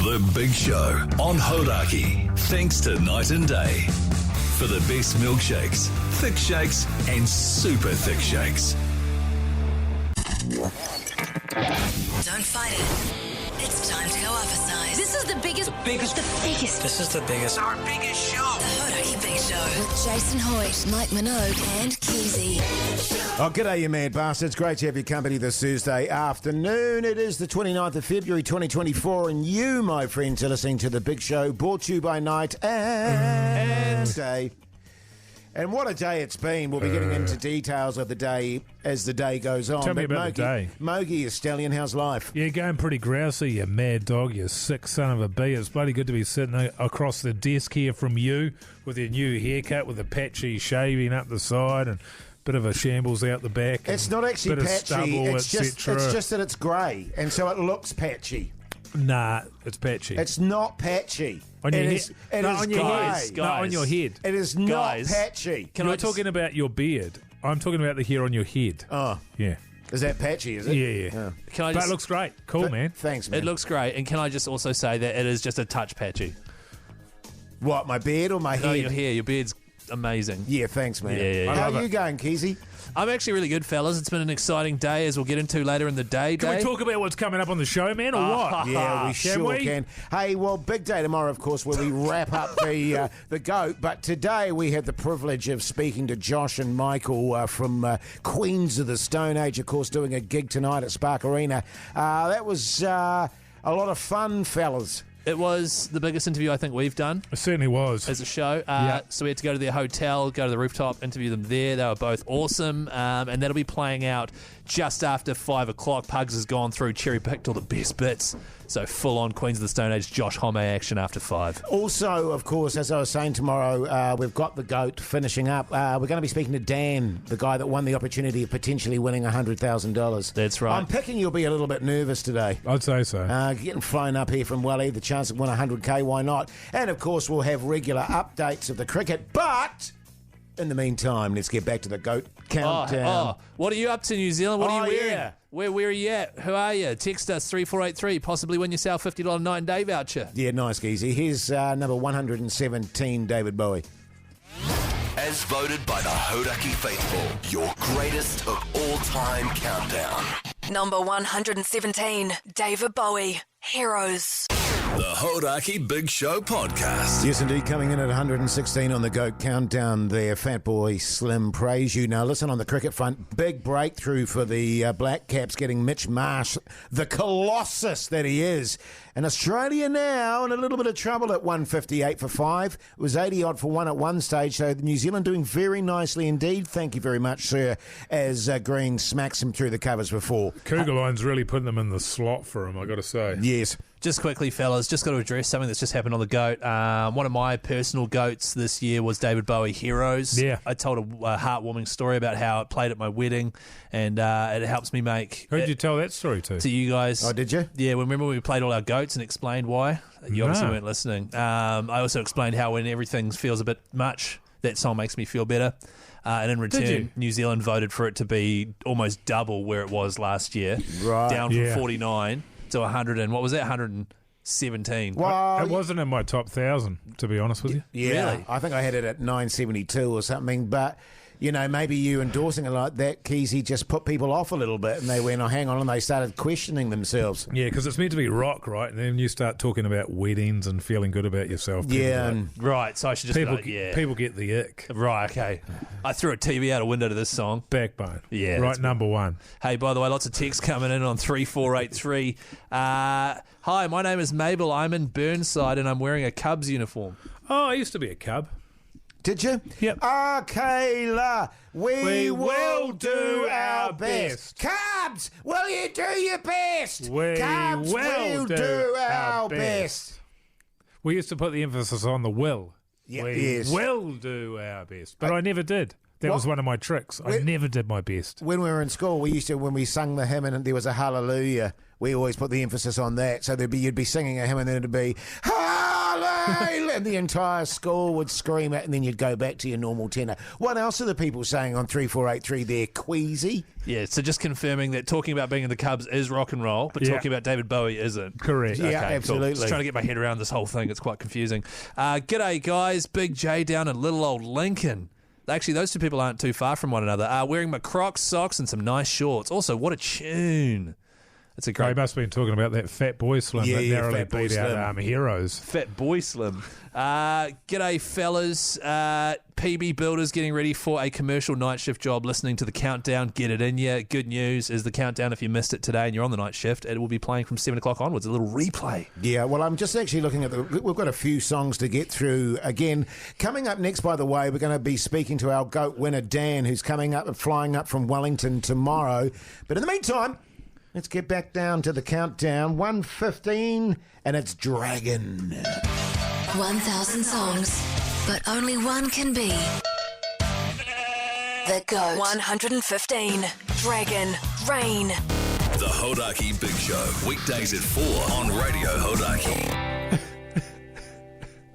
The Big Show on Hodaki. Thanks to Night and Day. For the best milkshakes, thick shakes, and super thick shakes. Don't fight it. It's time to go oversize. This is the biggest. This is the biggest. Our biggest show. The Hodaki Big Show. With Jason Hoyt, Mike Minogue, and Keyzie. Oh, g'day, you mad bastards. Great to have your company this Thursday afternoon. It is the 29th of February 2024, and you, my friends, are listening to The Big Show, brought to you by Night and Day. And what a day it's been. We'll be getting into details of the day as the day goes on. Tell me about the day. Mogi, you stallion, how's life? Yeah, going pretty grousey, you mad dog, you sick son of a bee. It's bloody good to be sitting across the desk here from you with your new haircut with a patchy shaving up the side and bit of a shambles out the back. It's not actually bit of patchy. stubble, It's just that it's grey, and so it looks patchy. Nah, it's patchy. It's not patchy. On your head. It is on your grey. head. Not on your head. It is not patchy. You're talking about your beard. I'm talking about the hair on your head. Oh. Yeah. Is that patchy, is it? Yeah. Oh. But it looks great. Cool, man. Thanks, man. It looks great. And can I just also say that it is just a touch patchy? What, my beard or my No, head? your hair. Your beard's amazing. Yeah, thanks, man. Yeah. How are you going, Keyzie? I'm actually really good, fellas. It's been an exciting day, as we'll get into later in the day. Can we talk about what's coming up on the show, man, or what? Yeah, we sure can. Hey, well, big day tomorrow, of course, where we wrap up the GOAT. But today we had the privilege of speaking to Josh and Michael from Queens of the Stone Age, of course, doing a gig tonight at Spark Arena. That was a lot of fun, fellas. It was the biggest interview I think we've done. It certainly was. As a show. So we had to go to their hotel, go to the rooftop, interview them there. They were both awesome. And that'll be playing out just after 5 o'clock. Pugs has gone through, cherry-picked all the best bits. So full-on Queens of the Stone Age, Josh Homme action after 5. Also, of course, as I was saying tomorrow, we've got the GOAT finishing up. We're going to be speaking to Dan, the guy that won the opportunity of potentially winning $100,000. That's right. I'm picking you'll be a little bit nervous today. I'd say so. Getting flown up here from Welly, the chance to win 100K, why not? And, of course, we'll have regular updates of the cricket. But in the meantime, let's get back to the GOAT countdown. What are you up to, New Zealand? What are you wearing? Yeah. Where are you at? Who are you? Text us 3483. Possibly win yourself $50 Night and Day voucher. Yeah, nice, Keyzie. Here's number 117, David Bowie. As voted by the Hodaki faithful, your greatest of all-time countdown. Number 117, David Bowie, Heroes. The Hodaki Big Show podcast. Yes, indeed, coming in at 116 on the GOAT countdown there, Fat Boy Slim, praise you. Now, listen, on the cricket front, big breakthrough for the Black Caps, getting Mitch Marsh, the colossus that he is. And Australia now in a little bit of trouble at 158 for 5. It was 80-odd for 1 at one stage, so New Zealand doing very nicely indeed. Thank you very much, sir, as Green smacks him through the covers for 4. Cougar Line's really putting them in the slot for him, I got to say. Yes. Just quickly, fellas, just got to address something that's just happened on the GOAT. One of my personal GOATs this year was David Bowie, Heroes. Yeah. I told a heartwarming story about how it played at my wedding, and it helps me make... Who did you tell that story to? To you guys. Oh, did you? Yeah, remember when we played all our GOATs and explained why? You obviously weren't listening. I also explained how when everything feels a bit much, that song makes me feel better. And in return, New Zealand voted for it to be almost double where it was last year. Right. Down from 49 to 100 and what was that? 117. Well, It wasn't in my top 1,000, to be honest with you. yeah, Really? I think I had it at 972 or something, but... You know, maybe you endorsing it like that, Keyzie, just put people off a little bit, and they went, oh, hang on, and they started questioning themselves. Yeah, because it's meant to be rock, right? And then you start talking about weddings and feeling good about yourself. Yeah, Like, and Right, so I should just people, go, yeah. people get the ick. Right, okay. I threw a TV out a window to this song. Backbone. Yeah, Right, that's number one. Hey, by the way, lots of texts coming in on 3483. Hi, my name is Mabel. I'm in Burnside and I'm wearing a Cubs uniform. Oh, I used to be a cub. did you? Yep. Kayla, we will do our best. best. Cubs, will you do your best? We Cubs, will do do our our best. We used to put the emphasis on the will. Yeah, We yes. will do our best. But I never did. That was one of my tricks. I never did my best. When we were in school, we used to, when we sung the hymn and there was a hallelujah, we always put the emphasis on that. So you'd be singing a hymn and then it'd be, hallelujah. Telly! And the entire school would scream it, and then you'd go back to your normal tenor. What else are the people saying on 3483 there, Keyzie? Yeah, so just confirming that talking about being in the Cubs is rock and roll, but talking about David Bowie isn't. Correct. Yeah, Okay, absolutely. Cool. Just trying to get my head around this whole thing. It's quite confusing. G'day, guys. Big J down in little old Lincoln. Actually, those two people aren't too far from one another. Wearing my Crocs socks and some nice shorts. Also, what a tune. It's a They great must have been talking about that Fat Boy Slim that narrowly Fat Boy beat out Slim. Heroes. Fat Boy Slim. G'day, fellas. PB Builders getting ready for a commercial night shift job, listening to the countdown. Get it in ya. Good news is the countdown, if you missed it today and you're on the night shift, it will be playing from 7 o'clock onwards, a little replay. Yeah, well, I'm just actually looking at we've got a few songs to get through. Again, coming up next, by the way, we're going to be speaking to our GOAT winner, Dan, who's coming up and flying up from Wellington tomorrow. But in the meantime, let's get back down to the countdown. 1:15, and it's Dragon. 1,000 songs, but only one can be the GOAT. 115. Dragon. Rain. The Hodaki Big Show, weekdays at 4 on Radio Hodaki.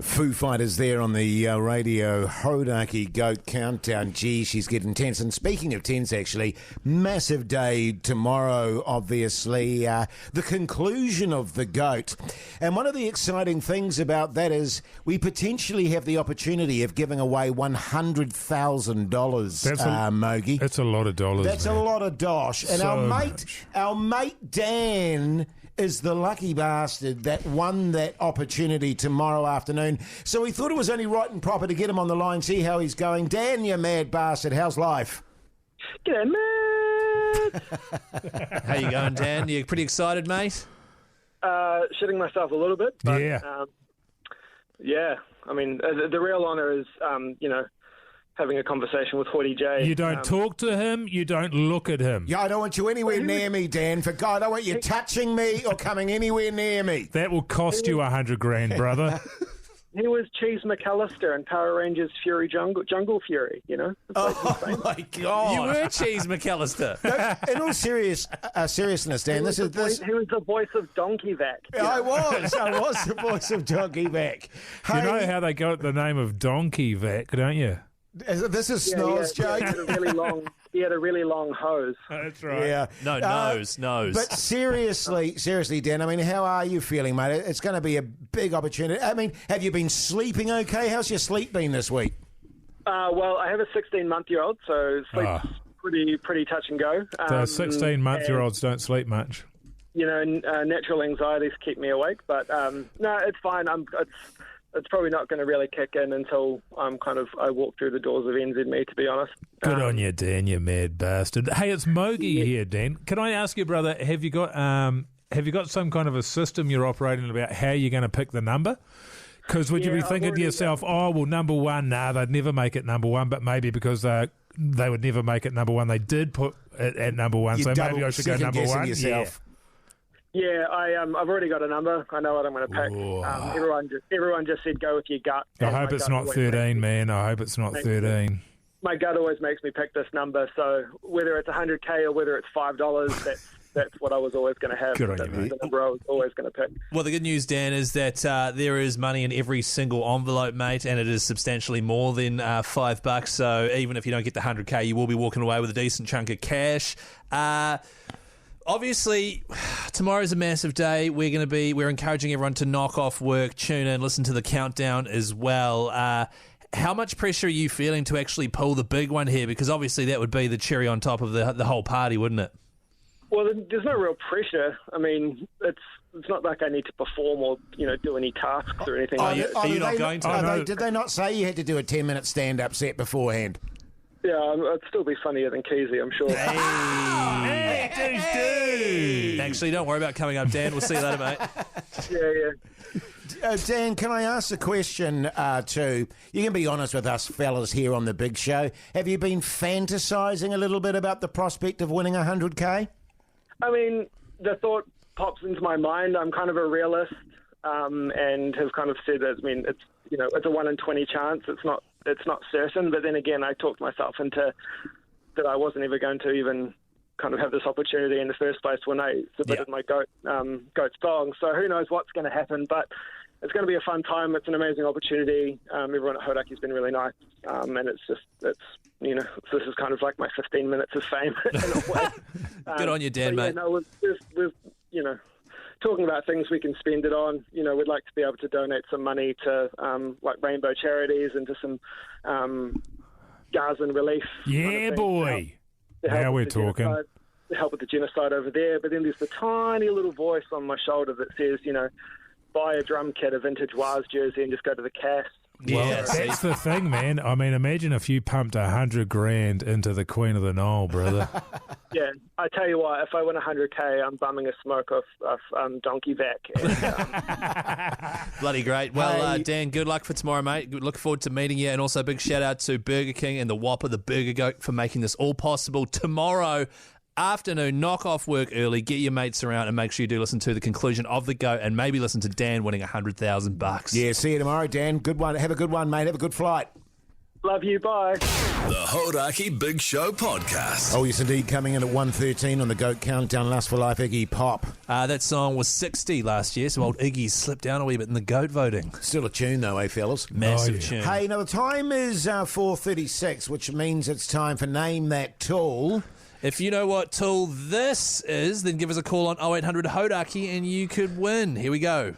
Foo Fighters there on the radio Hodaki GOAT countdown. Gee, she's getting tense. And speaking of tense, actually, massive day tomorrow, obviously. The conclusion of the GOAT. And one of the exciting things about that is we potentially have the opportunity of giving away $100,000, Mogi. That's a lot of dollars. That's man. a lot of dosh. And So our mate Dan is the lucky bastard that won that opportunity tomorrow afternoon. So we thought it was only right and proper to get him on the line, see how he's going. Dan, you mad bastard, how's life? G'day, mate. How you going, Dan? You pretty excited, mate? Shitting myself a little bit. But, Yeah. yeah. I mean, the real honour is, having a conversation with Hoity J. You don't talk to him, you don't look at him. Yeah, I don't want you anywhere near me, Dan. For God, I don't want you touching me or coming anywhere near me. That will cost you $100,000, brother. He was Cheese McAllister in Power Rangers Fury Jungle Fury, you know? It's like Oh, my God. You were Cheese McAllister. In all seriousness, Dan, this is this. He was the voice of Donkey Vac. I was the voice of Doggy Back. You know how they got the name of Donkey Vac, don't you? This is Snow's joke. He had a really long hose. That's right. Yeah. No, nose. But seriously, Dan, I mean, how are you feeling, mate? It's going to be a big opportunity. I mean, have you been sleeping okay? How's your sleep been this week? Well, I have a 16-month-year-old, so sleep's pretty touch and go. The 16-month-year-olds don't sleep much. You know, natural anxieties keep me awake, but no, it's fine. It's probably not going to really kick in until I walk through the doors of NZME, to be honest. Good on you, Dan, you mad bastard. Hey, it's Mogi here, Dan. Can I ask you, brother, have you got some kind of a system you're operating about how you're going to pick the number? Because would you be thinking to yourself, number one, they'd never make it number one, but maybe because they would never make it number one, they did put it at number one, so maybe I should go number one? Yourself. Yeah, I've already got a number. I know what I'm going to pick. Everyone just said go with your gut. I hope it's not 13, man. I hope it's not 13. My gut always makes me pick this number. So whether it's $100K or whether it's $5, that's what I was always going to have. Good on that's you, mate. the number I was always going to pick. Well, the good news, Dan, is that there is money in every single envelope, mate, and it is substantially more than $5. So even if you don't get the $100K, you will be walking away with a decent chunk of cash. Obviously, tomorrow's a massive day. We're encouraging everyone to knock off work, tune in, listen to the countdown as well. How much pressure are you feeling to actually pull the big one here? Because obviously that would be the cherry on top of the whole party, wouldn't it? Well, there's no real pressure. I mean, it's not like I need to perform or do any tasks or anything. Are you not going to? Did they not say you had to do a 10-minute stand-up set beforehand? Yeah, I'd still be funnier than Keyzie, I'm sure. Hey, actually, don't worry about coming up, Dan. We'll see you later, mate. Yeah. Dan, can I ask a question too? You can be honest with us fellas here on the Big Show. Have you been fantasising a little bit about the prospect of winning $100K? I mean, the thought pops into my mind. I'm kind of a realist and have kind of said that, it's a 1 in 20 chance. It's not certain. But then again, I talked myself into that I wasn't ever going to even kind of have this opportunity in the first place when I submitted my goat song. So who knows what's going to happen, but it's going to be a fun time. It's an amazing opportunity. Everyone at Hodaki's been really nice, and this is kind of like my 15 minutes of fame in a way. Good on you, Dan, mate. We're talking about things we can spend it on. We'd like to be able to donate some money to like rainbow charities and to some Gaza relief. Yeah, kind of thing, boy. to help Now with we're the talking. genocide, to help with the genocide over there. But then there's the tiny little voice on my shoulder that says, buy a drum kit, a vintage Waz jersey, and just go to the cast. Yeah, That's the thing, man. I mean, imagine if you pumped $100,000 into the Queen of the Nile, brother. Yeah, I tell you what, if I win 100K, I'm bumming a smoke off Donkey Vac. Bloody great. Well, Dan, good luck for tomorrow, mate. Look forward to meeting you. And also a big shout out to Burger King and the Whopper, the Burger Goat, for making this all possible. Tomorrow afternoon, knock off work early, get your mates around, and make sure you do listen to the conclusion of the Goat and maybe listen to Dan winning $100,000. Yeah, see you tomorrow, Dan. Good one. Have a good one, mate. Have a good flight. Love you, bye. The Hodaki Big Show podcast. Oh, yes, indeed. Coming in at 1:13 on the Goat Countdown. Last for Life, Iggy Pop. That song was 60 last year, so old Iggy's slipped down a wee bit in the Goat voting. Still a tune, though, eh, fellas? Massive tune. Hey, now the time is 4:36, which means it's time for Name That Tool. If you know what tool this is, then give us a call on 0800 Hodaki and you could win. Here we go.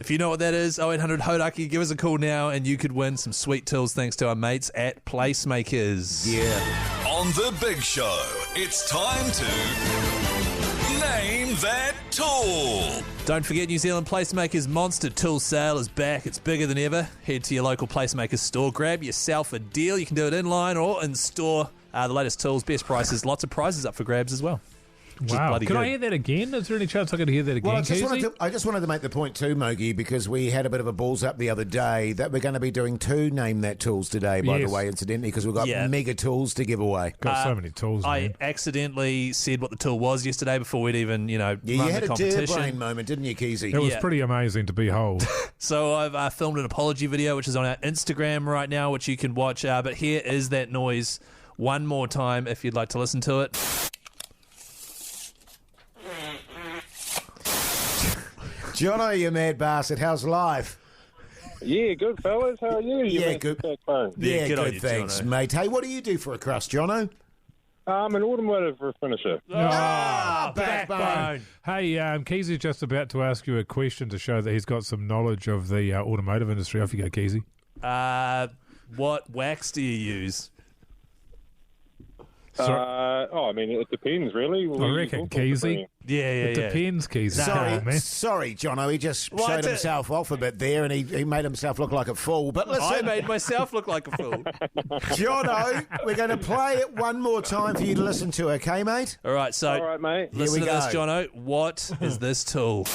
If you know what that is, 0800 Hodaki, give us a call now and you could win some sweet tools thanks to our mates at Placemakers. Yeah. On the Big Show, it's time to Name That Tool. Don't forget, New Zealand Placemakers Monster Tool Sale is back. It's bigger than ever. Head to your local Placemakers store, grab yourself a deal. You can do it in-line or in-store. The latest tools, best prices, lots of prizes up for grabs as well. Wow. Can I hear that again? Is there any chance I could hear that again, Well, Keyzie? I just wanted to make the point too, Mogi, because we had a bit of a balls up the other day that we're going to be doing two Name That Tools today, by the way, incidentally, because we've got mega tools to give away. Got so many tools, man. I accidentally said what the tool was yesterday before we'd even, run the competition. You had a deer brain moment, didn't you, Keyzie? It was pretty amazing to behold. So I've filmed an apology video, which is on our Instagram right now, which you can watch. But here is that noise one more time if you'd like to listen to it. Jono, you mad bastard, how's life? Yeah, good fellas. How are you? Yeah, good. Yeah, good on you, thanks, Jono. mate. Hey, what do you do for a crust, Jono? I'm an automotive finisher. Backbone. Hey, Keyzie's just about to ask you a question to show that he's got some knowledge of the automotive industry. Off you go, Keyzie. What wax do you use? I mean, it depends, really. I reckon, Keyzie. Yeah. It depends, Keyzie. Sorry, Jono, he just showed himself off a bit there and he made himself look like a fool. But listen, I made myself look like a fool. Jono, we're going to play it one more time for you to listen to, okay, mate? All right, so all right, mate. Listen to Here we this, go. Jono. What is this tool?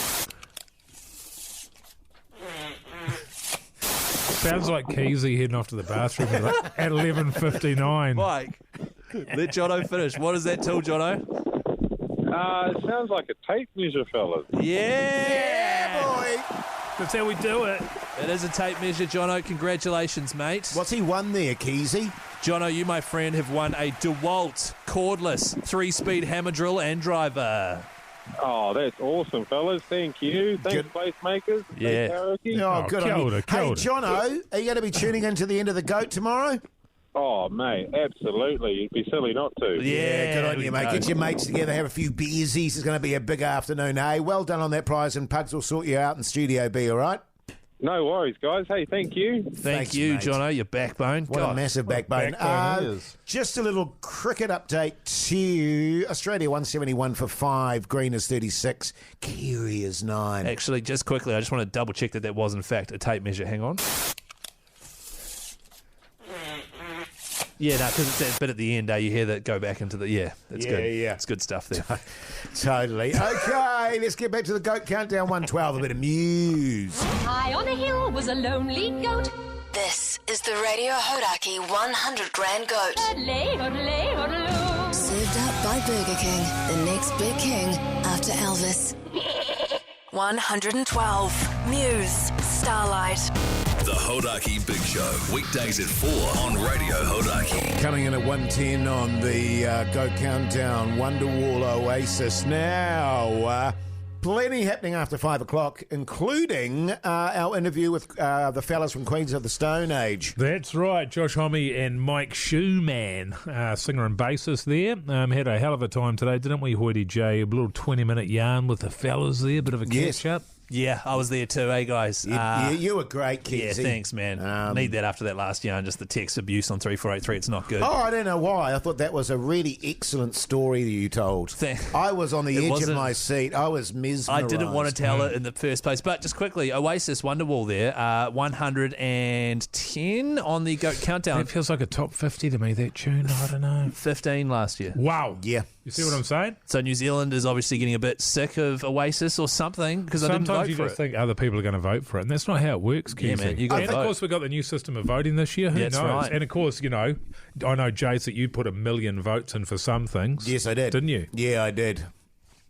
Sounds like Keyzie heading off to the bathroom at 11:59. Mike, let Jono finish. What is that tool, Jono? It sounds like a tape measure, fellas. Yeah, boy. That's how we do it. It is a tape measure, Jono. Congratulations, mate. What's he won there, Keyzie? Jono, you, my friend, have won a DeWalt cordless 3-speed hammer drill and driver. Oh, that's awesome, fellas. Thank you. Thanks, Placemakers. Yeah. Karaoke. Oh, good on you. kia Hey, ora. Jono, are you going to be tuning into the end of the GOAT tomorrow? Oh, mate, absolutely. You'd be silly not to. Yeah, good on there you, we mate. go. Get your mates together, have a few beersies. It's going to be a big afternoon, eh? Well done on that prize, and Pugs will sort you out in Studio B, all right? No worries, guys. Hey, thank you. Thank Thanks, you, mate. Jono, your backbone. What a massive backbone. backbone is. Just a little cricket update to Australia 171 for 5, Green is 36, Kiwi is 9. Actually, just quickly, I just want to double check that was in fact a tape measure. Hang on. Yeah, no, because it's that bit at the end, you hear that go back into the... Yeah, that's good. Yeah. It's good stuff there. Totally. Okay, let's get back to the GOAT countdown 112, a bit of Muse. High on a hill was a lonely goat. This is the Radio Hodaki 100 Grand Goat. Odelay, odelay, odeloo. Served up by Burger King, the next big king after Elvis. 112. Muse. Starlight. The Hodaki Big Show. Weekdays at 4 on Radio Hodaki. Coming in at 1:10 on the Go Countdown, Wonderwall Oasis. Now, plenty happening after 5 o'clock, including our interview with the fellas from Queens of the Stone Age. That's right, Josh Homme and Mike Shoeman, singer and bassist there. Had a hell of a time today, didn't we, Hoity J? A little 20-minute yarn with the fellas there, bit of a catch-up. Yeah, I was there too, guys? You were great, Keyzie. Yeah, thanks, man. Need that after that last yarn, just the text abuse on 3483. It's not good. Oh, I don't know why. I thought that was a really excellent story that you told. I was on the edge of my seat. I was mesmerised. I didn't want to tell it in the first place. But just quickly, Oasis, Wonderwall there, 110 on the Goat Countdown. It feels like a top 50 to me, that tune. I don't know. 15 last year. Wow. Yeah. You see what I'm saying? So New Zealand is obviously getting a bit sick of Oasis or something because I didn't vote for it. Sometimes you just think other people are going to vote for it, and that's not how it works, Keyzie. Yeah, man, you got to vote. vote. Of course, we've got the new system of voting this year. Who knows? Right. And of course, I know, Jase, that you put 1 million votes in for some things. Yes, I did. Didn't you? Yeah, I did.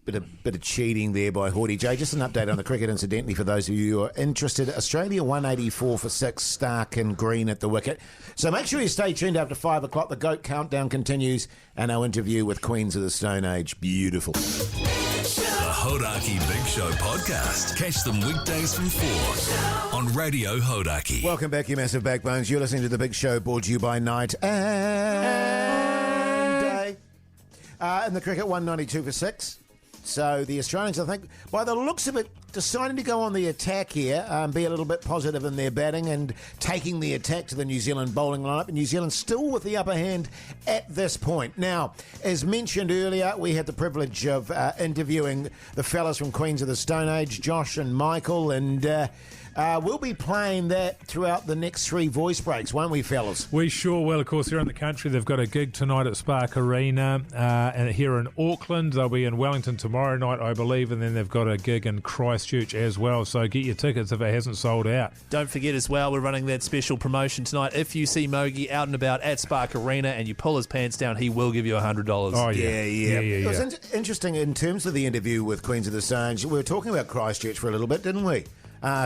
Bit of cheating there by Hoity J. Just an update on the cricket, incidentally, for those of you who are interested. Australia 184 for 6, Stark and Green at the wicket. So make sure you stay tuned after 5 o'clock. The GOAT Countdown continues, and our interview with Queens of the Stone Age. Beautiful. The Hodaki Big Show podcast. Catch them weekdays from 4 on Radio Hodaki. Welcome back, you massive backbones. You're listening to The Big Show, brought to you by night and day. In the cricket, 192 for 6. So the Australians, I think, by the looks of it, deciding to go on the attack here, be a little bit positive in their batting and taking the attack to the New Zealand bowling lineup. And New Zealand still with the upper hand at this point. Now, as mentioned earlier, we had the privilege of interviewing the fellas from Queens of the Stone Age, Josh and Michael, and we'll be playing that throughout the next 3 voice breaks, won't we, fellas? We sure will. Of course, here in the country, they've got a gig tonight at Spark Arena, and here in Auckland, they'll be in Wellington tomorrow night, I believe, and then they've got a gig in Christchurch as well. So get your tickets if it hasn't sold out. Don't forget as well, we're running that special promotion tonight. If you see Mogi out and about at Spark Arena and you pull his pants down, he will give you $100. Oh, Yeah. It was yeah. interesting in terms of the interview with Queens of the Stone Age. We were talking about Christchurch for a little bit, didn't we?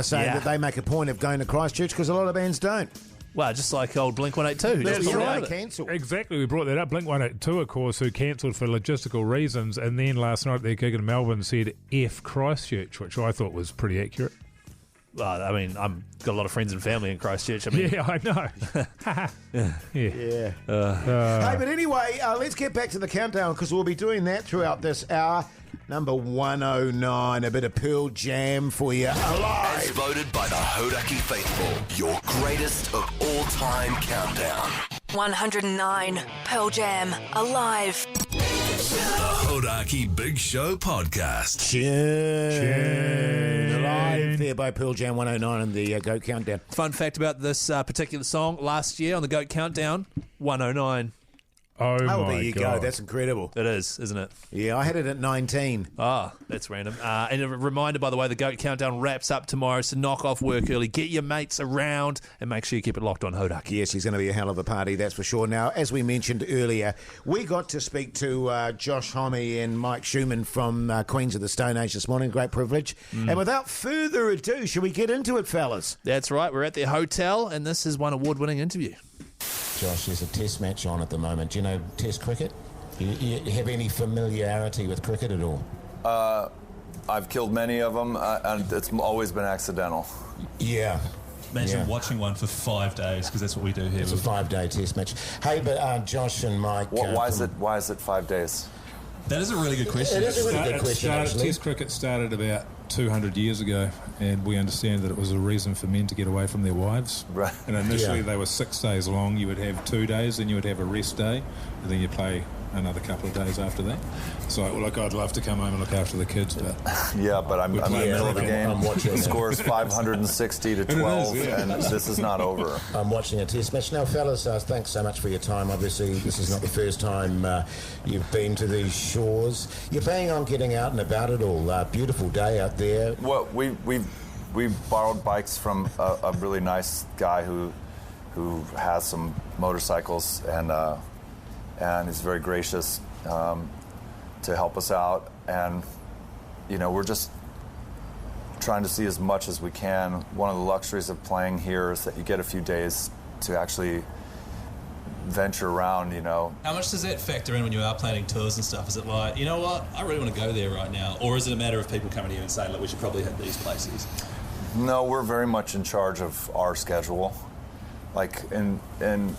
Saying that they make a point of going to Christchurch because a lot of bands don't. Well, just like old Blink-182. That's Just right. it. Cancelled. Exactly, we brought that up. Blink-182, of course, who cancelled for logistical reasons, and then last night at their gig in Melbourne said F Christchurch, which I thought was pretty accurate. Well, I mean, I've got a lot of friends and family in Christchurch. I mean, Yeah, I know. Yeah. Hey, but anyway, let's get back to the countdown because we'll be doing that throughout this hour. Number 109, a bit of Pearl Jam for you. Alive! As voted by the Hodaki faithful, your greatest of all time countdown. 109. Pearl Jam. Alive. The Hodaki Big Show podcast. Tune. Alive there by Pearl Jam 109 in the GOAT Countdown. fun fact about this particular song, last year on the GOAT Countdown, 109. Oh, Oh, my there you God. go. That's incredible. It is, isn't it? Yeah, I had it at 19. Ah, that's random. And a reminder, by the way, the GOAT Countdown wraps up tomorrow, so knock off work early. Get your mates around and make sure you keep it locked on Hodaki. Yes, he's going to be a hell of a party, that's for sure. Now, as we mentioned earlier, we got to speak to Josh Homme and Mike Shoeman from Queens of the Stone Age this morning. Great privilege. And without further ado, shall we get into it, fellas? That's right. We're at their hotel, and this is one award-winning interview. Josh, there's a test match on at the moment. Do you know test cricket? You have any familiarity with cricket at all? I've killed many of them, and it's always been accidental. Yeah. Imagine watching one for 5 days, because that's what we do here. It's a 5-day test match. Hey, but Josh and Mike... Why is it 5 days? That is a really good question. It is a really good question, actually. Test cricket started about 200 years ago, and we understand that it was a reason for men to get away from their wives. Right. And initially they were 6 days long. You would have 2 days, then you would have a rest day, and then you play another couple of days after that. So, I'd love to come home and look after the kids, but... Yeah, but I'm in the middle of the game. I'm watching the score is 560 to 12, and this is not over. I'm watching a test match. Now, fellas, thanks so much for your time. Obviously, this is not the first time you've been to these shores. You're planning on getting out and about it all. Beautiful day out there. Well, we borrowed bikes from a really nice guy who has some motorcycles, and is very gracious to help us out. And, we're just trying to see as much as we can. One of the luxuries of playing here is that you get a few days to actually venture around, you know. How much does that factor in when you are planning tours and stuff? Is it like, you know what, I really want to go there right now? Or is it a matter of people coming to you and saying, look, we should probably hit these places? No, we're very much in charge of our schedule. Like in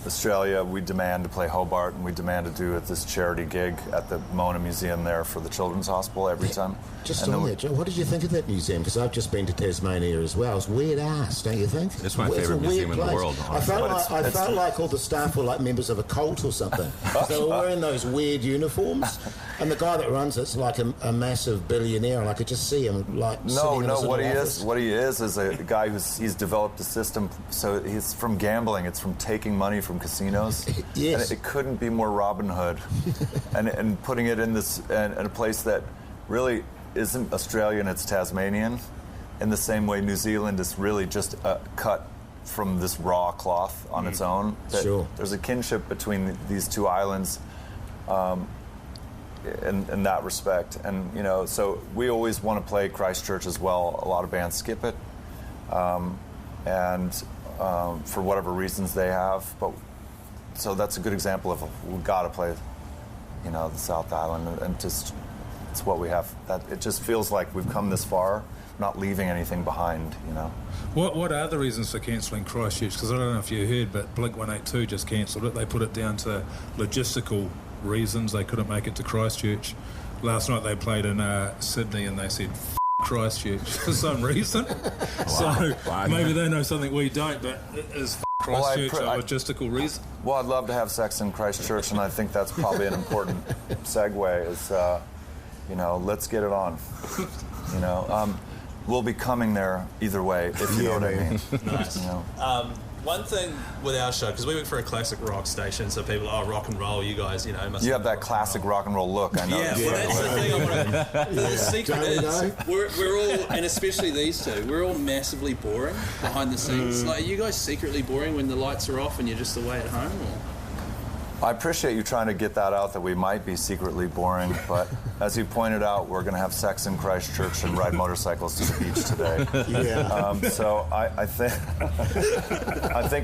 Australia, we demand to play Hobart, and we demand to do this charity gig at the Mona Museum there for the Children's Hospital every time. Just on that, what did you think of that museum? Because I've just been to Tasmania as well. It's weird ass, don't you think? It's my favourite museum in the world. I felt like all the staff were like members of a cult or something. They were wearing those weird uniforms, and the guy that runs it's like a massive billionaire, and I could just see him like sitting in his what office. he is a guy he's developed a system. So he's from gambling. It's from taking money from casinos. Yes. And it couldn't be more Robin Hood, and putting it in a place that really isn't Australian, it's Tasmanian, in the same way New Zealand is really just cut from this raw cloth on its own. Sure. There's a kinship between these two islands in that respect. And, you know, so we always want to play Christchurch as well. A lot of bands skip it. For whatever reasons they have. But so that's a good example of we've got to play, you know, the South Island, and just it's what we have. That it just feels like we've come this far, not leaving anything behind, you know. What are the reasons for cancelling Christchurch? Because I don't know if you heard, but Blink-182 just cancelled it. They put it down to logistical reasons. They couldn't make it to Christchurch. Last night they played in Sydney, and they said Christchurch for some reason. So maybe they know something we don't, but is Christchurch a logistical reason? Well, I'd love to have sex in Christchurch, and I think that's probably an important segue is, you know, let's get it on. You know, we'll be coming there either way, if you know what I mean. Nice. You know? One thing with our show, because we work for a classic rock station, so people are rock and roll. You guys, you know, you have that classic rock and roll look. I know. Yeah, well, that's the thing. The secret is we're all, and especially these two, we're all massively boring behind the scenes. Like, are you guys secretly boring when the lights are off and you're just away at home? Or? I appreciate you trying to get that out, that we might be secretly boring, but as you pointed out, we're going to have sex in Christchurch and ride motorcycles to the beach today. Yeah. So I think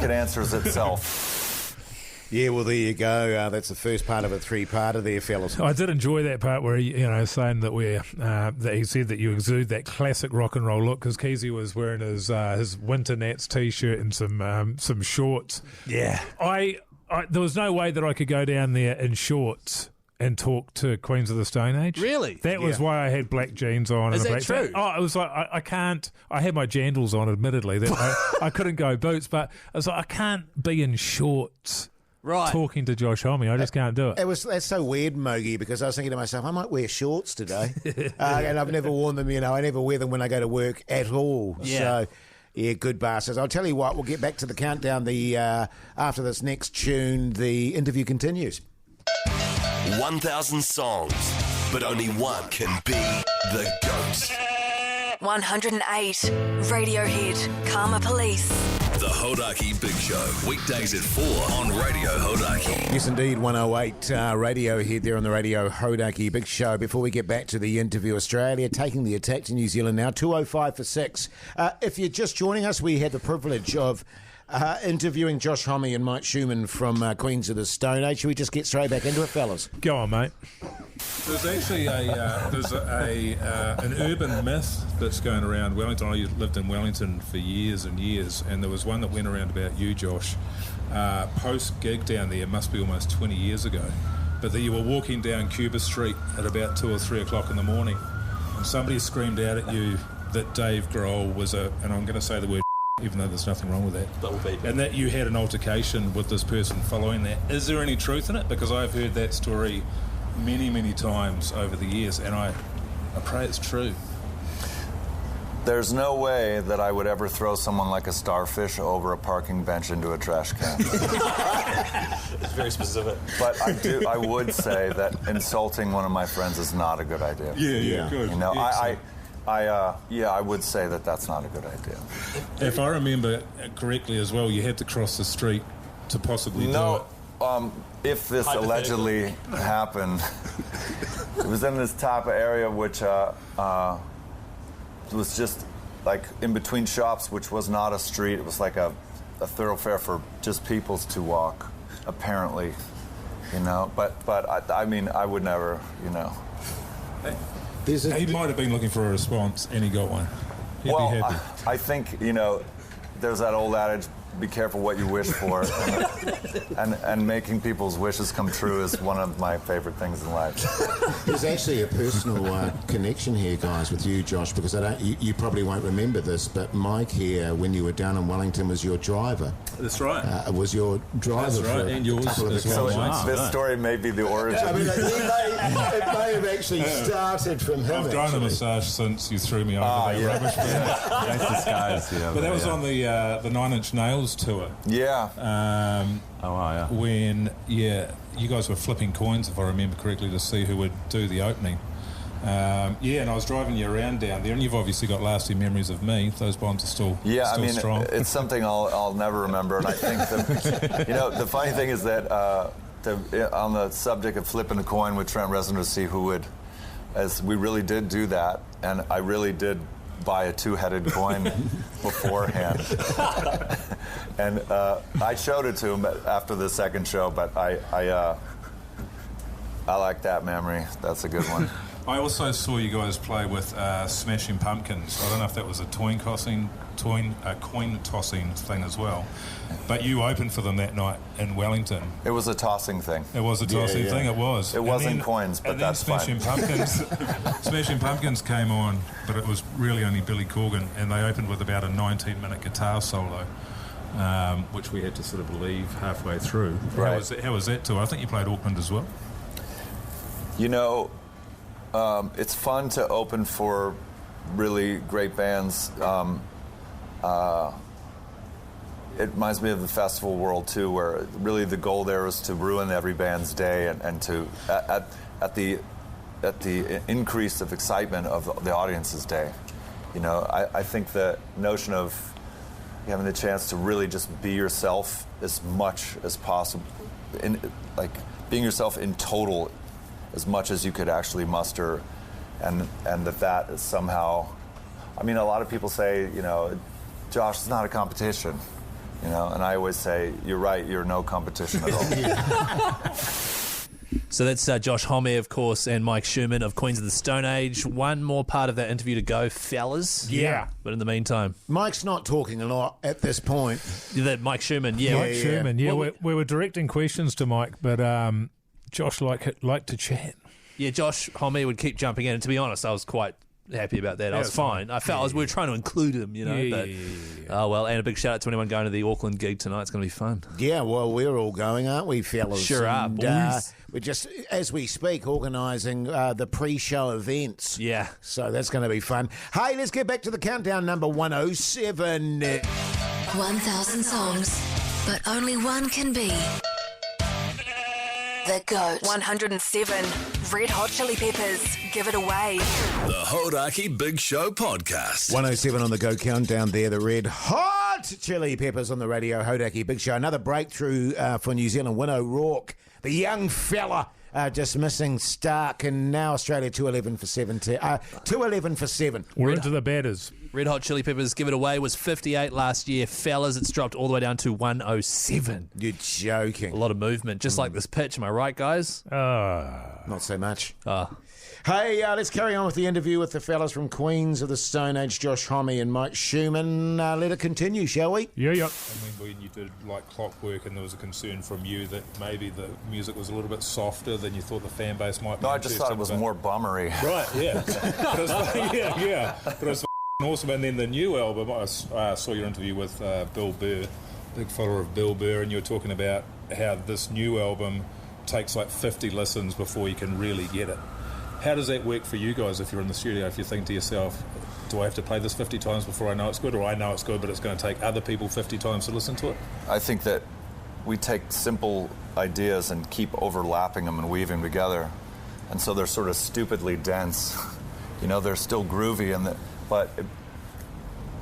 it answers itself. Yeah, well, there you go. That's the first part of a three-parter there, fellas. I did enjoy that part where he, you know, saying that that he said that you exude that classic rock and roll look, because Keyzie was wearing his Winter Nats t-shirt and some shorts. Yeah. There was no way that I could go down there in shorts and talk to Queens of the Stone Age. Really? That was why I had black jeans on. Is and that a black true? Oh, it was like, I can't. I had my jandals on, admittedly. That I couldn't go boots, but I was like, I can't be in shorts. Right. Talking to Josh Homme. I just can't do it. That's so weird, Mogi, because I was thinking to myself, I might wear shorts today. And I've never worn them, you know. I never wear them when I go to work at all. Yeah. So, yeah, good bastards. I'll tell you what, we'll get back to the countdown after this next tune. The interview continues. 1,000 songs, but only one can be the GOAT. 108. Radiohead. Karma Police. The Hodaki Big Show. Weekdays at 4 on Radio Hodaki. Yes, indeed. 108 Radiohead there on the Radio Hodaki Big Show. Before we get back to the interview, Australia taking the attack to New Zealand now. 2:05 for 6. If you're just joining us, we had the privilege of interviewing Josh Homme and Mike Schumann from Queens of the Stone Age. Should we just get straight back into it, fellas? Go on, mate. There's actually an urban myth that's going around Wellington. I lived in Wellington for years and years, and there was one that went around about you, Josh, post-gig down there, must be almost 20 years ago, but that you were walking down Cuba Street at about 2 or 3 o'clock in the morning, and somebody screamed out at you that Dave Grohl was and I'm going to say the word even though there's nothing wrong with that, and that you had an altercation with this person following that. Is there any truth in it? Because I've heard that story many, many times over the years, and I pray it's true. There's no way that I would ever throw someone like a starfish over a parking bench into a trash can. It's very specific. But I would say that insulting one of my friends is not a good idea. Yeah, good. You know, I would say that that's not a good idea. If I remember correctly as well, you had to cross the street to possibly do it. If this allegedly happened, it was in this type of area which was just like in between shops, which was not a street. It was like a thoroughfare for just peoples to walk, apparently, you know. But I mean, I would never, you know. He might have been looking for a response, and he got one. He'd be happy. I think, you know, there's that old adage, be careful what you wish for. and making people's wishes come true is one of my favorite things in life. There's actually a personal connection here, guys, with you, Josh, because you probably won't remember this, but Mike here, when you were down in Wellington, was your driver. That's right. Was your driver. That's right, and yours as well. So this story may be the origin. I mean, it may have actually started from him. I've done a massage since you threw me over that rubbish bin. Nice disguise, But that was on the 9 Inch Nails tour. Yeah. When you guys were flipping coins, if I remember correctly, to see who would do the opening. And I was driving you around down there, and you've obviously got lasting memories of me. Those bonds are still strong. It's something I'll never remember, and I think that, you know, the funny thing is that on the subject of flipping a coin with Trent Reznor to see who would, as we really did do that, and I really did buy a two-headed coin beforehand. And I showed it to him after the second show, but I like that memory. That's a good one. I also saw you guys play with Smashing Pumpkins. I don't know if that was a coin tossing thing as well. But you opened for them that night in Wellington. It was a tossing thing. It was a tossing thing, it was. It wasn't coins, but that's Smashing Pumpkins, Smashing Pumpkins came on, but it was really only Billy Corgan, and they opened with about a 19-minute guitar solo, which we had to sort of leave halfway through. Right. How was that tour? I think you played Auckland as well. You know, it's fun to open for really great bands. It reminds me of the festival world too, where really the goal there is to ruin every band's day and to at the increase of excitement of the audience's day. You know, I think the notion of having the chance to really just be yourself as much as possible, being yourself in total as much as you could actually muster, and that is somehow, I mean, a lot of people say, you know, Josh, it's not a competition, you know, and I always say, you're right, you're no competition at all. So that's Josh Homme, of course, and Mike Schumann of Queens of the Stone Age. One more part of that interview to go, fellas. Yeah. But in the meantime, Mike's not talking a lot at this point. That Mike Schumann, Mike Schumann, well, we were directing questions to Mike, but Josh liked to chat. Yeah, Josh Homme would keep jumping in, and to be honest, I was quite happy about that. I was fine. I felt we were trying to include him, you know. Oh, well, and a big shout out to anyone going to the Auckland gig tonight. It's going to be fun. Yeah, well, we're all going, aren't we, fellas? Sure are, boys. We're just, as we speak, organising the pre-show events. Yeah. So that's going to be fun. Hey, let's get back to the countdown, number 107. 1,000 songs, but only one can be the GOAT. 107. Red Hot Chili Peppers. Give it away. The Hodaki Big Show Podcast. 107 on the Go Countdown there. The Red Hot Chili Peppers on the radio. Hodaki Big Show. Another breakthrough for New Zealand. Win O'Rourke, the young fella, just missing Stark, and now Australia 211 for 211 for 7. We're into the batters. Red Hot Chili Peppers, Give It Away, was 58 last year. Fellas, it's dropped all the way down to 107. You're joking. A lot of movement, just like this pitch. Am I right, guys? Not so much. Oh. Hey, let's carry on with the interview with the fellas from Queens of the Stone Age, Josh Homme and Mike Schumann. Let it continue, shall we? Yeah. I mean, when you did like Clockwork, and there was a concern from you that maybe the music was a little bit softer than you thought the fan base might be. No, I just thought it was more bummery. Right, yeah. But it was awesome. And then the new album, I saw your interview with Bill Burr, big follower of Bill Burr, and you were talking about how this new album takes like 50 listens before you can really get it. How does that work for you guys if you're in the studio, if you think to yourself, do I have to play this 50 times before I know it's good, or I know it's good but it's going to take other people 50 times to listen to it? I think that we take simple ideas and keep overlapping them and weaving them together, and so they're sort of stupidly dense. You know, they're still groovy, but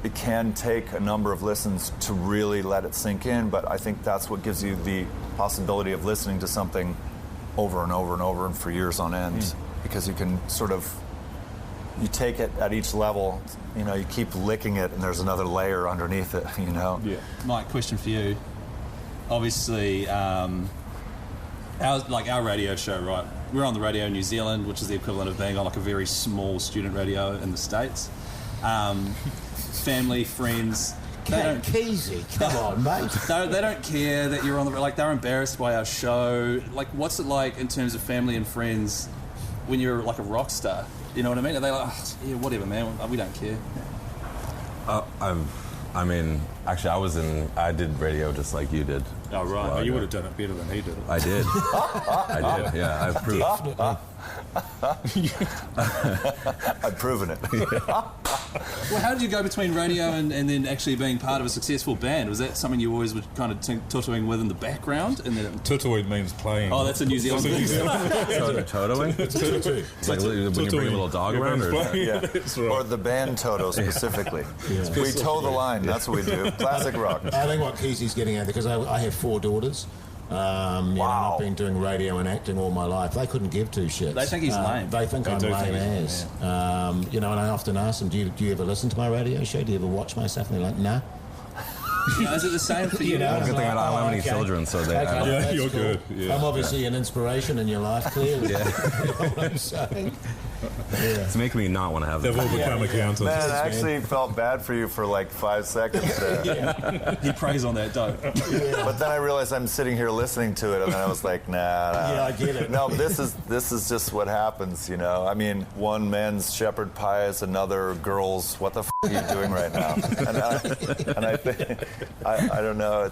it can take a number of listens to really let it sink in, but I think that's what gives you the possibility of listening to something over and over and over and for years on end. Because you can sort of you take it at each level, you know, you keep licking it and there's another layer underneath it, you know? Yeah. Mike, question for you. Obviously, our radio show, right? We're on the radio in New Zealand, which is the equivalent of being on like a very small student radio in the States. Family, friends... Keyzie, come on, mate. They don't care that you're on the... Like, they're embarrassed by our show. Like, what's it like in terms of family and friends when you're like a rock star? You know what I mean? Are they like, yeah, whatever, man, we don't care? I mean, actually, I did radio just like you did. Oh, right. Well, you would have done it better than he did. I did. I did, yeah. I've proved I've proven it. Well, how did you go between radio and then actually being part of a successful band? Was that something you always were kind of tutoing with in the background? And then Tutoing means playing. Oh, that's a New Zealand thing. Totoing? It's like when you bring a little dog around? Yeah. Or the band Toto specifically. We toe the line, that's what we do. Classic rock. I think what Keizie's getting at, because I have 4 daughters. I've been doing radio and acting all my life. They couldn't give 2 shits. They think he's lame. They think I'm lame as. Yeah. And I often ask them, do you ever listen to my radio show? Do you ever watch my stuff? And they're like, nah. Is it the same for you? Good thing I don't have any children, so they... Yeah, you're cool. Good. Yeah. I'm obviously an inspiration in your life, clearly. Yeah. You know what I'm saying? Yeah. It's making me not want to have They've all become accountants. Man, I actually felt bad for you for like 5 seconds there. He preys on that, don't. Yeah. But then I realized I'm sitting here listening to it, and then I was like, nah. Yeah, I get it. No, this is just what happens, you know? I mean, one man's shepherd pie is another girl's what the f*** are you doing right now? And I think, I don't know,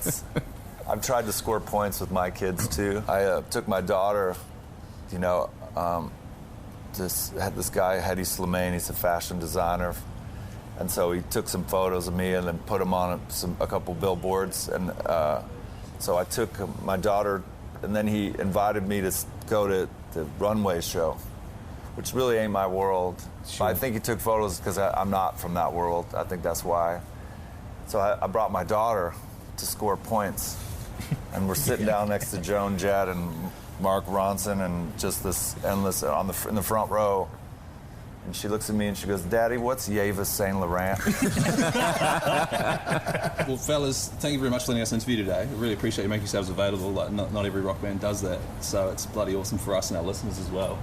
I've tried to score points with my kids, too. I took my daughter, had this guy, Hedy Slimane, he's a fashion designer, and so he took some photos of me and then put them on a couple billboards, and so I took my daughter, and then he invited me to go to the runway show, which really ain't my world. Sure. But I think he took photos because I'm not from that world. I think that's why. So I brought my daughter to score points, and we're sitting down next to Joan Jett and Mark Ronson and just this endless in the front row. And she looks at me and she goes, "Daddy, what's Yves Saint Laurent?" Well, fellas, thank you very much for letting us interview today. I really appreciate you making yourselves available. Like, not every rock band does that, so it's bloody awesome for us and our listeners as well.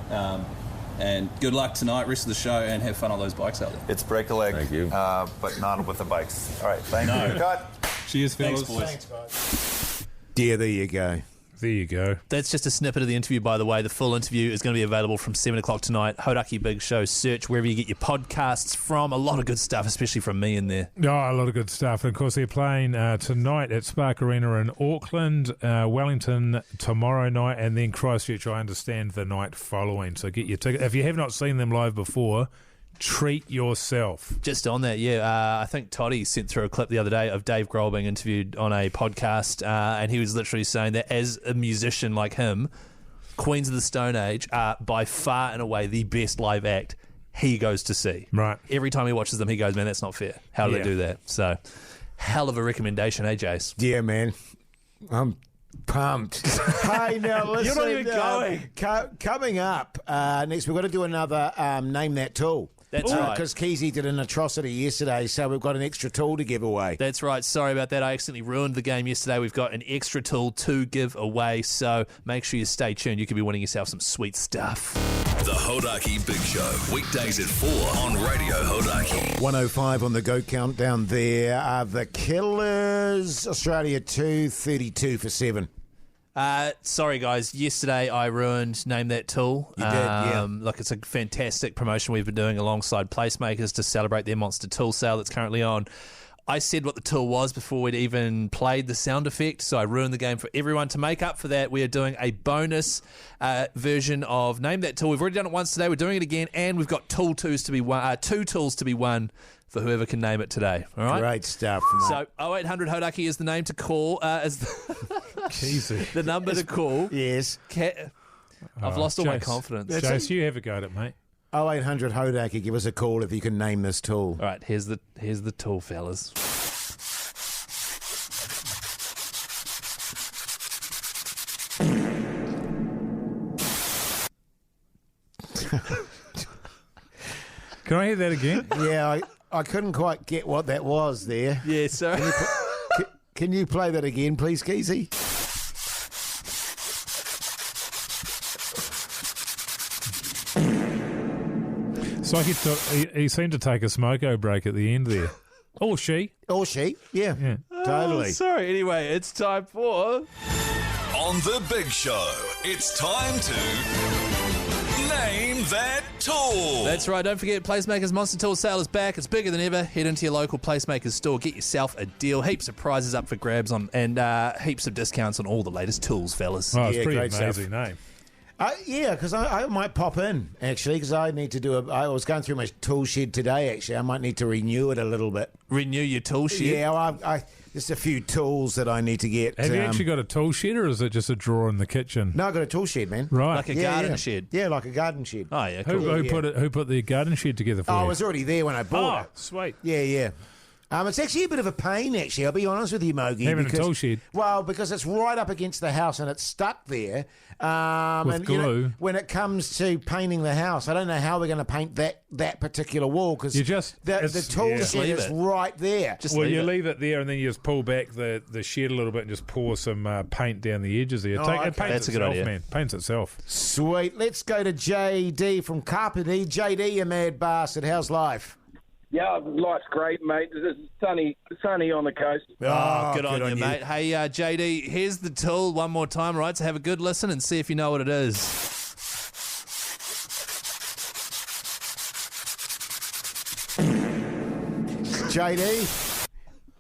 And good luck tonight, rest of the show, and have fun on those bikes out there. It's break a leg, thank you. But not with the bikes. All right, thank you. Cut. Cheers, fellas. Thanks, boys. Thanks, guys. Yeah, there you go. There you go. That's just a snippet of the interview, by the way. The full interview is going to be available from 7 o'clock tonight. Hodaki Big Show. Search wherever you get your podcasts from. A lot of good stuff, especially from me in there. Oh, a lot of good stuff. And, of course, they're playing tonight at Spark Arena in Auckland, Wellington tomorrow night, and then Christchurch, I understand, the night following. So get your ticket. If you have not seen them live before, treat yourself. Just on that, yeah. I think Toddy sent through a clip the other day of Dave Grohl being interviewed on a podcast, and he was literally saying that as a musician like him, Queens of the Stone Age are by far and away the best live act he goes to see. Right. Every time he watches them, he goes, man, that's not fair. How do they do that? So, hell of a recommendation, Jase? Yeah, man. I'm pumped. Hey, now listen. You're not even going. Coming up next, we've got to do another Name That Tool. That's right. Because Keyzie did an atrocity yesterday, so we've got an extra tool to give away. That's right. Sorry about that. I accidentally ruined the game yesterday. We've got an extra tool to give away, so make sure you stay tuned. You could be winning yourself some sweet stuff. The Hodaki Big Show, weekdays at 4 on Radio Hodaki. 105 on the Go Countdown there are the Killers. Australia 2, 32 for 7. Sorry, guys. Yesterday I ruined Name That Tool. You did, yeah. Look, it's a fantastic promotion we've been doing alongside Placemakers to celebrate their Monster Tool sale that's currently on. I said what the tool was before we'd even played the sound effect, so I ruined the game for everyone. To make up for that, we are doing a bonus version of Name That Tool. We've already done it once today. We're doing it again, and we've got two tools to be won for whoever can name it today. All right? Great stuff, mate. So 0800 Hodaki is the name to call. Keyzie. The number to call. Yes. I've lost all my confidence. Jase, you have a go at it, mate. 0800 Hodaki, give us a call if you can name this tool. All right, here's the tool, fellas. Can I hear that again? Yeah, I couldn't quite get what that was there. Yeah, sorry. Can you play that again, please, Keyzie? So he seemed to take a smoko break at the end there. Or she. Yeah. Totally. Sorry. Anyway, it's time for... On the Big Show, it's time to Name That Tool. That's right. Don't forget, Placemakers Monster Tool sale is back. It's bigger than ever. Head into your local Placemakers store. Get yourself a deal. Heaps of prizes up for grabs and heaps of discounts on all the latest tools, fellas. Oh, it's pretty great amazing stuff. name. Yeah, because I might pop in, actually, because I need to do I was going through my tool shed today, actually. I might need to renew it a little bit. Renew your tool shed? Yeah, well, just a few tools that I need to get. Have you actually got a tool shed, or is it just a drawer in the kitchen? No, I've got a tool shed, man. Right. Like a garden shed? Yeah, like a garden shed. Oh, yeah, cool. Who put the garden shed together for you? I was already there when I bought it. Sweet. Yeah. It's actually a bit of a pain, actually. I'll be honest with you, Mogi. Having a tool shed? Well, because it's right up against the house and it's stuck there. With glue. When it comes to painting the house, I don't know how we're going to paint that particular wall because the tool shed is right there. You leave it there and then you just pull back the shed a little bit and just pour some paint down the edges there. Okay. It paints That's a good itself, idea. man. Paints itself. Sweet. Let's go to JD from Carpety. JD, you mad bastard. How's life? Yeah, life's great, mate. It's sunny on the coast. Oh, good on you, mate. Hey, JD, here's the tool one more time, right? So have a good listen and see if you know what it is. JD,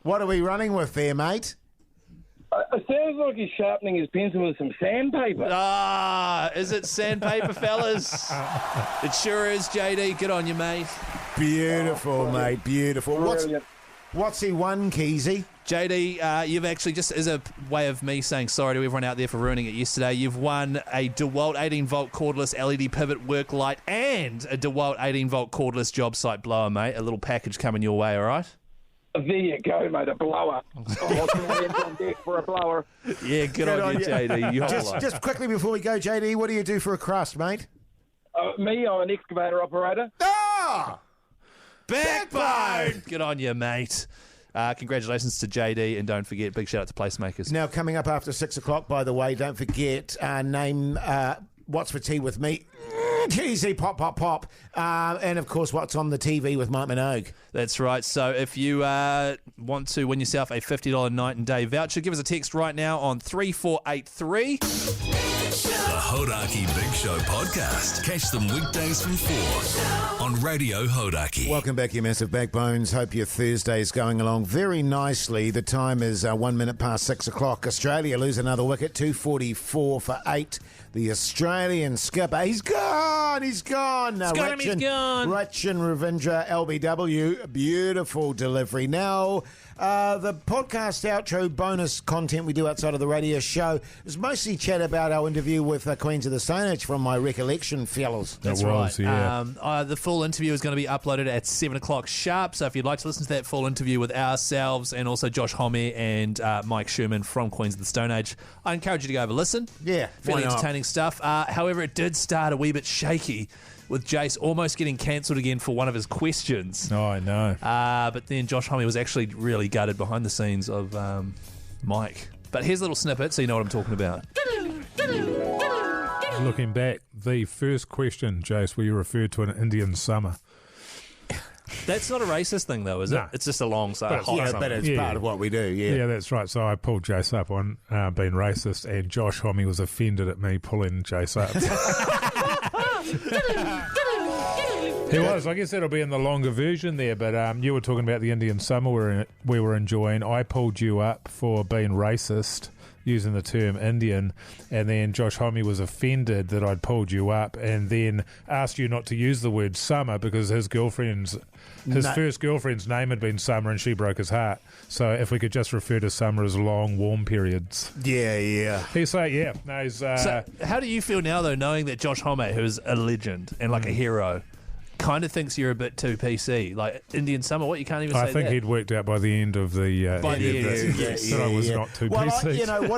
what are we running with there, mate? It sounds like he's sharpening his pencil with some sandpaper. Ah, is it sandpaper, fellas? It sure is, JD. Good on you, mate. Beautiful, mate. Beautiful. What's he won, Keyzie? JD, you've actually, just as a way of me saying sorry to everyone out there for ruining it yesterday, you've won a DeWalt 18-volt cordless LED pivot work light and a DeWalt 18-volt cordless job site blower, mate. A little package coming your way, all right? There you go, mate, a blower. On deck for a blower. Yeah, good on you, JD. Just quickly before we go, JD, what do you do for a crust, mate? Me, I'm an excavator operator. Ah! Backbone! Good on you, mate. Congratulations to JD, and don't forget, big shout out to Placemakers. Now, coming up after 6 o'clock, by the way, don't forget, name What's for Tea with me. Keyzie, pop, pop, pop. And, of course, What's on the TV with Mike Minogue. That's right. So if you want to win yourself a $50 night and day voucher, give us a text right now on 3483. The Hodaki Big Show podcast. Catch them weekdays from 4 on Radio Hodaki. Welcome back, you massive backbones. Hope your Thursday's going along very nicely. The time is 1 minute past 6 o'clock. Australia lose another wicket, 244 for 8. The Australian skipper, he's gone. He's gone. He's gone. Rachin Ravindra, LBW. Beautiful delivery. Now, the podcast outro bonus content we do outside of the radio show is mostly chat about our interview with Queens of the Stone Age from my recollection, fellas. That's right. Yeah. The full interview is going to be uploaded at 7 o'clock sharp. So if you'd like to listen to that full interview with ourselves and also Josh Homme and Mike Sherman from Queens of the Stone Age, I encourage you to go over listen. Yeah. Fairly entertaining stuff. However, it did start a wee bit shaky with Jase almost getting cancelled again for one of his questions. Oh, I know. But then Josh Homme was actually really gutted behind the scenes of Mike. But here's a little snippet so you know what I'm talking about. Looking back, the first question, Jase, where you referred to an Indian summer. That's not a racist thing, though, is it? It's just a long hot summer. But it's part of what we do, Yeah, that's right. So I pulled Jase up on being racist, and Josh Homme was offended at me pulling Jase up. He was. I guess that'll be in the longer version there, but you were talking about the Indian summer we were enjoying. I pulled you up for being racist, using the term Indian, and then Josh Homme was offended that I'd pulled you up and then asked you not to use the word summer because his first girlfriend's name had been Summer and she broke his heart. So if we could just refer to summer as long, warm periods. Yeah. He's like, yeah. No, he's, so how do you feel now, though, knowing that Josh Homme, who's a legend and like a hero, kind of thinks you're a bit too PC? Like Indian summer, what? You can't even say that? I think he'd worked out by the end of the that I was not too PC.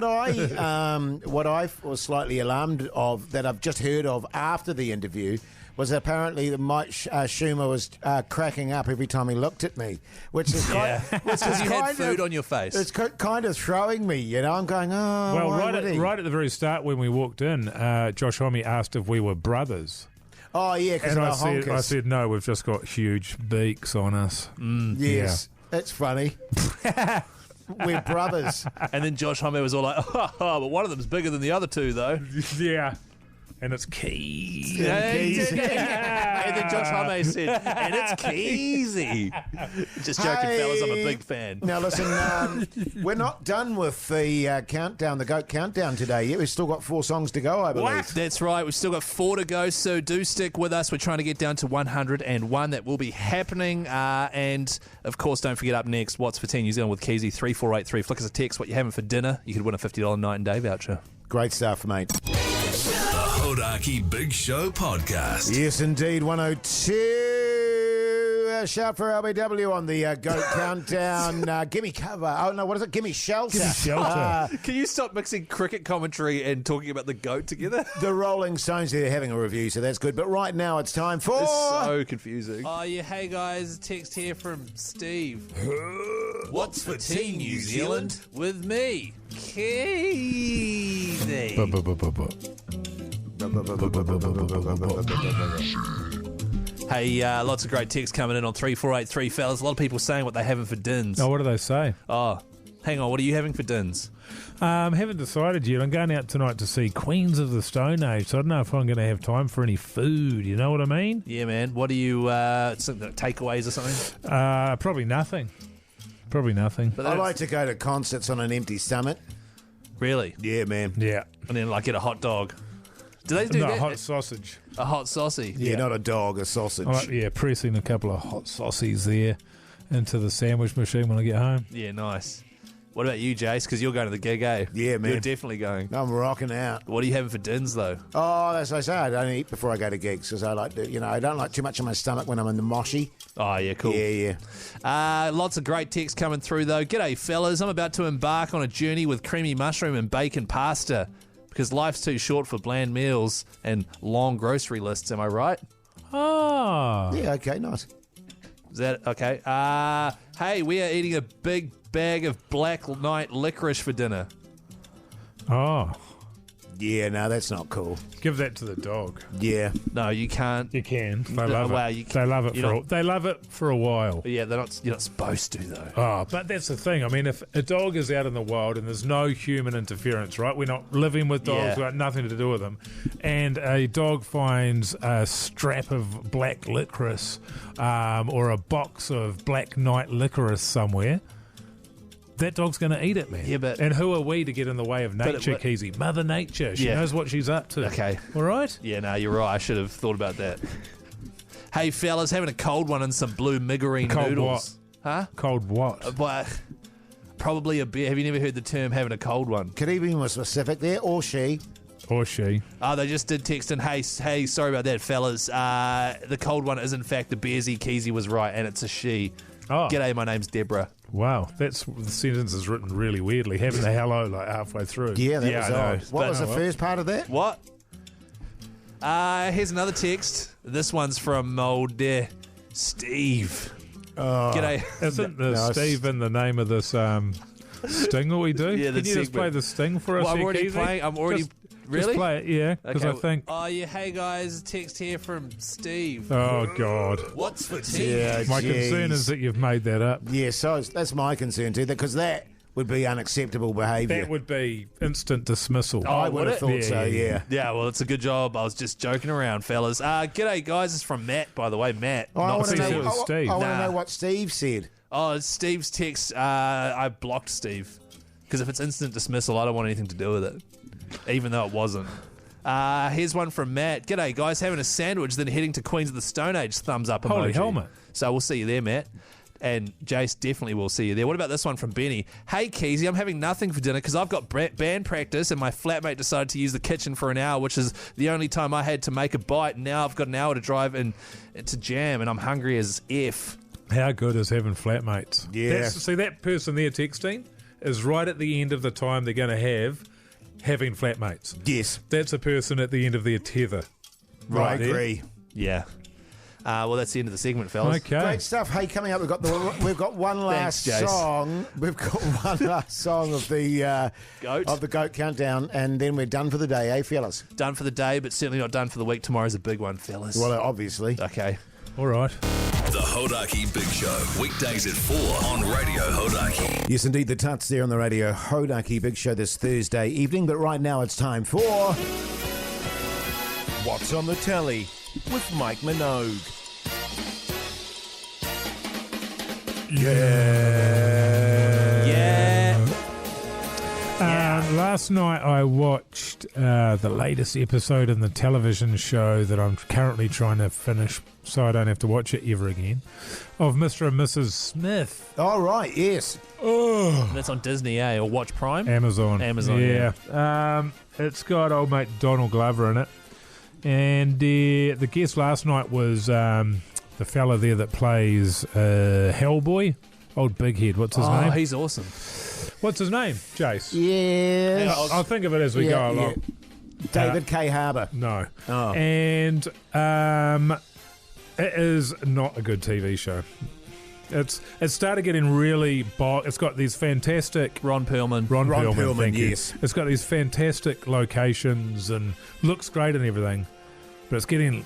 What I was slightly alarmed of, that I've just heard of after the interview, was apparently that Mike Schumer was cracking up every time he looked at me, which is kind, which is You had kind food of, on your face. It's kind of throwing me, you know. I'm going, oh, Well, why would he? right at the very start when we walked in, Josh Homme asked if we were brothers. Oh, yeah, because And of I the said, honkers. I said, no, we've just got huge beaks on us. Yes, that's funny. We're brothers. And then Josh Homme was all like, oh, but one of them's bigger than the other two, though. Yeah. And it's Keyzie. And then Josh Homme said, and it's Keyzie. Just joking, fellas, I'm a big fan. Now, listen, we're not done with the countdown, the GOAT countdown today yet. We've still got 4 songs to go, I believe. That's right. We've still got 4 to go, so do stick with us. We're trying to get down to 101. That will be happening. And, of course, don't forget up next, What's for 10 New Zealand with Keyzie, 3483. Flick us a text what you're having for dinner. You could win a $50 night and day voucher. Great stuff, mate. The Hodaki Big Show podcast. Yes, indeed. 102. Shout for LBW on the GOAT countdown. Gimme cover. Oh, no, what is it? Gimme shelter. Gimme shelter. Can you stop mixing cricket commentary and talking about the GOAT together? The Rolling Stones, they're having a review, so that's good. But right now it's time for... It's so confusing. Oh, yeah. Hey, guys. Text here from Steve. What's for 10 New Zealand with me, Keyzie. Hey, lots of great texts coming in on 3483, fellas. A lot of people saying what they're having for dins. Oh, what do they say? Oh, hang on. What are you having for dins? Haven't decided yet. I'm going out tonight to see Queens of the Stone Age, so I don't know if I'm going to have time for any food. You know what I mean? Yeah, man. What are you, takeaways or something? Probably nothing. Probably nothing. I like to go to concerts on an empty stomach. Really? Yeah, man. Yeah. And then, like, get a hot dog. Do they do No, that? hot sausage. A hot saucy. Yeah, not a dog, a sausage. I like, pressing a couple of hot saucies there into the sandwich machine when I get home. Yeah, nice. What about you, Jase? Because you're going to the gig, eh? Yeah, man. You're definitely going. I'm rocking out. What are you having for dins, though? Oh, as I say, I don't eat before I go to gigs because I like to, I don't like too much in my stomach when I'm in the moshy. Oh, yeah, cool. Yeah. Lots of great texts coming through, though. G'day, fellas. I'm about to embark on a journey with creamy mushroom and bacon pasta because life's too short for bland meals and long grocery lists. Am I right? Oh. Yeah, okay, nice. Is that okay? Hey, we are eating a big bag of Black Knight licorice for dinner. Oh. Yeah, no, that's not cool. Give that to the dog. Yeah. No, you can't. You can. They love Wow, it. They love it they love it for a while. Yeah, you're not supposed to, though. Oh, but that's the thing. I mean, if a dog is out in the wild and there's no human interference, right? We're not living with dogs. Yeah. We've got nothing to do with them. And a dog finds a strap of black licorice or a box of Black Knight licorice somewhere. That dog's going to eat it, man. Yeah, but... And who are we to get in the way of nature, Keyzie? Mother Nature. She knows what she's up to. Okay. All right? Yeah, no, you're right. I should have thought about that. Hey, fellas, having a cold one and some blue migraine Cold noodles. what? Huh? Cold what? Probably a beer. Have you never heard the term having a cold one? Could he be more specific there, or she? Or she. Oh, they just did text in, hey, sorry about that, fellas. The cold one is, in fact, the Bearsy. Keyzie was right, and it's a she. Oh. G'day, my name's Deborah. Wow, the sentence is written really weirdly. Having the hello like halfway through. Yeah, that was I know. odd. What was the first part of that? What? Here's another text. This one's from old Steve. Oh, G'day. Isn't Steve in the name of this sting that we do? Yeah, Can you just play the sting for us? Well, I'm here, already Keyzie? playing. Really? Just play it, yeah. Because Okay. I think. Oh, yeah. Hey, guys. Text here from Steve. Oh God. What's for tea? Yeah, My concern jeez. is that you've made that up. Yeah, so that's my concern too, because that would be unacceptable behaviour. That would be instant dismissal. I would have thought so, yeah. Yeah, well, it's a good job. I was just joking around, fellas. G'day, guys. It's from Matt, by the way. Matt. I want to Steve. know, It was Steve. I want to Nah. know what Steve said. Oh, it's Steve's text. I blocked Steve. Because if it's instant dismissal, I don't want anything to do with it. Even though it wasn't. Here's one from Matt. G'day, guys. Having a sandwich, then heading to Queens of the Stone Age. Thumbs up emoji. Holy helmet. So we'll see you there, Matt. And Jase definitely will see you there. What about this one from Benny? Hey, Keyzie, I'm having nothing for dinner because I've got band practice and my flatmate decided to use the kitchen for an hour, which is the only time I had to make a bite. And now I've got an hour to drive and to jam, and I'm hungry as F. How good is having flatmates? Yeah. See, that person there texting is right at the end of the time they're going to have having flatmates. Yes. That's a person at the end of their tether. I there. agree. Yeah. Well, that's the end of the segment, fellas. Okay. Great stuff. Hey, coming up, we've got one last Thanks, Jase. song. We've got one last song of the Goat Countdown, and then we're done for the day, eh, fellas? Done for the day, but certainly not done for the week. Tomorrow's a big one, fellas. Well, obviously. Okay. All right. The Hodaki Big Show, weekdays at 4 on Radio Hodaki. Yes, indeed, the Tuts there on the Radio Hodaki Big Show this Thursday evening, but right now it's time for What's on the Telly with Mike Minogue. Last night I watched the latest episode in the television show that I'm currently trying to finish so I don't have to watch it ever again, of Mr. and Mrs. Smith. Oh, right, yes. Oh. That's on Disney, or Watch Prime? Amazon. Yeah. It's got old mate Donald Glover in it. And the guest last night was the fella there that plays Hellboy. Old Big Head. What's his name? Oh, he's awesome. What's his name? Jase. Yes. I'll think of it as we go along. Yeah. David K. Harbour. No. Oh. And it is not a good TV show. It started getting really it's got these fantastic Ron Perlman, thank you. Yes. It's got these fantastic locations and looks great and everything, but it's getting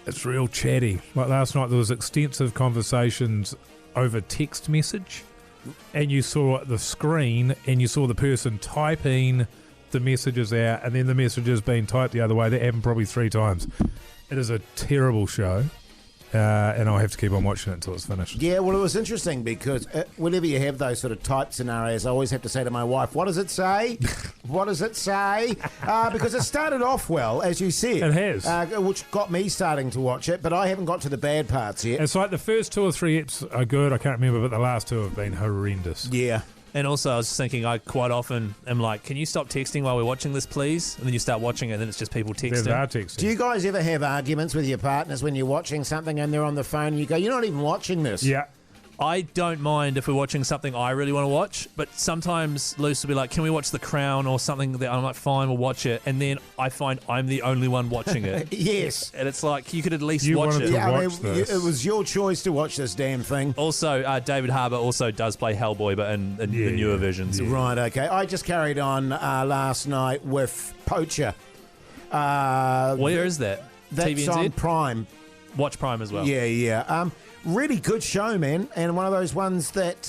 it's real chatty. Like last night there was extensive conversations over text message, and you saw the screen and you saw the person typing the messages out and then the messages being typed the other way. That happened probably 3 times. It is a terrible show. And I'll have to keep on watching it until it's finished. Yeah, well, it was interesting because whenever you have those sort of type scenarios, I always have to say to my wife, what does it say? What does it say? Because it started off well, as you said. It has. Which got me starting to watch it, but I haven't got to the bad parts yet. It's like the first 2 or 3 eps are good, I can't remember, but the last 2 have been horrendous. Yeah. And also, I was just thinking, I quite often am like, can you stop texting while we're watching this, please? And then you start watching it, and then it's just people texting. They are texting. Do you guys ever have arguments with your partners when you're watching something and they're on the phone and you go, you're not even watching this? Yeah. I don't mind if we're watching something I really want to watch, but sometimes Luce will be like, can we watch The Crown or something that I'm like, fine, we'll watch it. And then I find I'm the only one watching it. Yes. And it's like, you could at least You watch wanted it. to Yeah, watch this. it was your choice to watch this damn thing. Also, David Harbour also does play Hellboy, but in the newer versions. Right, okay. I just carried on last night with Poacher. Where is that? That's TVNZ? on Prime. Watch Prime as well. Yeah. Really good show, man, and one of those ones that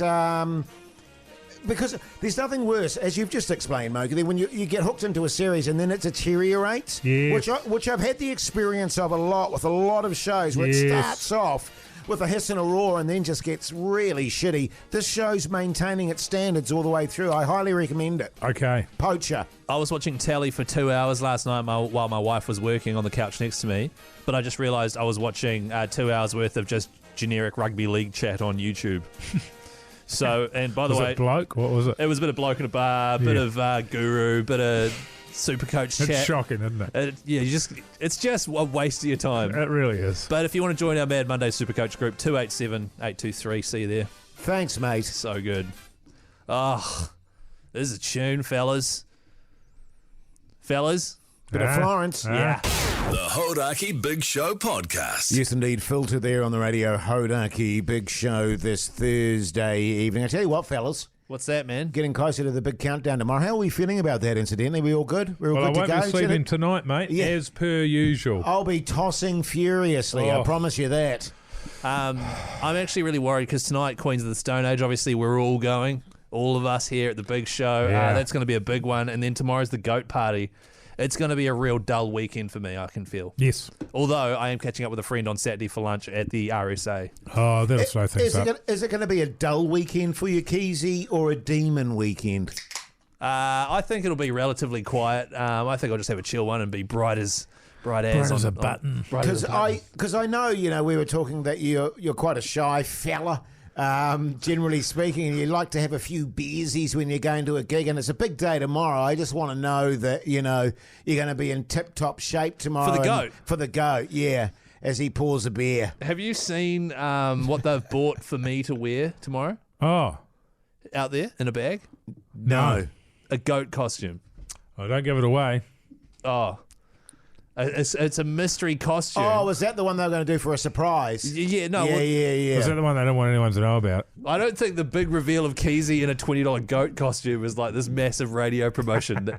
because there's nothing worse, as you've just explained, Moga, when you get hooked into a series and then it deteriorates, Yes. which I've had the experience of a lot with a lot of shows where it Yes. starts off with a hiss and a roar and then just gets really shitty. This show's maintaining its standards all the way through. I highly recommend it. Okay. Poacher. I was watching telly for 2 hours last night while my wife was working on the couch next to me, but I just realised I was watching 2 hours worth of just generic rugby league chat on YouTube. So, and by the Was way, it bloke? What was it? it was a bit of bloke in a bar, bit of guru, bit of super coach It's chat. shocking, isn't it? It's just a waste of your time. It really is. But if you want to join our Mad Monday Supercoach group, 287-823, see you there. Thanks, mate. So good. Oh, this is a tune, fellas. Fellas? Bit of Florence. Yeah. The Hodaki Big Show podcast. Yes, indeed. Filter there on the Radio Hodaki Big Show this Thursday evening. I tell you what, fellas. What's that, man? Getting closer to the big countdown tomorrow. How are we feeling about that, incidentally? We all good? We're all Well, I good won't to go? be sleeping tonight, mate, as per usual. I'll be tossing furiously. I Oh. promise you that. I'm actually really worried because tonight, Queens of the Stone Age, obviously we're all going. All of us here at the big show. Yeah. That's going to be a big one. And then tomorrow's the goat party. It's going to be a real dull weekend for me, I can feel. Yes. Although I am catching up with a friend on Saturday for lunch at the RSA. Oh, that'll slow things up. Is it going to be a dull weekend for you, Keyzie, or a demon weekend? I think it'll be relatively quiet. I think I'll just have a chill one and be bright as a button. Because I know, we were talking that you're quite a shy fella. Generally speaking, and you like to have a few beersies when you're going to a gig, and it's a big day tomorrow. I just want to know that, you're going to be in tip-top shape tomorrow. For the goat? For the goat, yeah, as he pours a beer. Have you seen what they've bought for me to wear tomorrow? Oh. Out there in a bag? No. A goat costume. Oh, don't give it away. Oh. It's a mystery costume. Oh, was that the one they were going to do for a surprise? Yeah, no. Yeah. Was that the one they don't want anyone to know about? I don't think the big reveal of Keyzie in a $20 goat costume is like this massive radio promotion.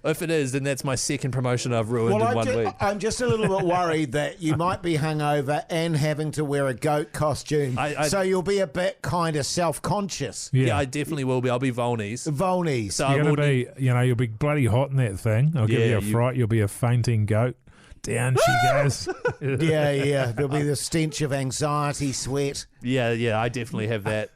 If it is, then that's my second promotion I've ruined in 1 week. I'm just a little bit worried that you might be hungover and having to wear a goat costume, so you'll be a bit kind of self-conscious. Yeah, I definitely will be. I'll be Volnies. So you're going to be, you'll be bloody hot in that thing. I'll give you a fright. You'll be a fainting goat. Down she goes. Yeah. There'll be the stench of anxiety, sweat. Yeah, I definitely have that.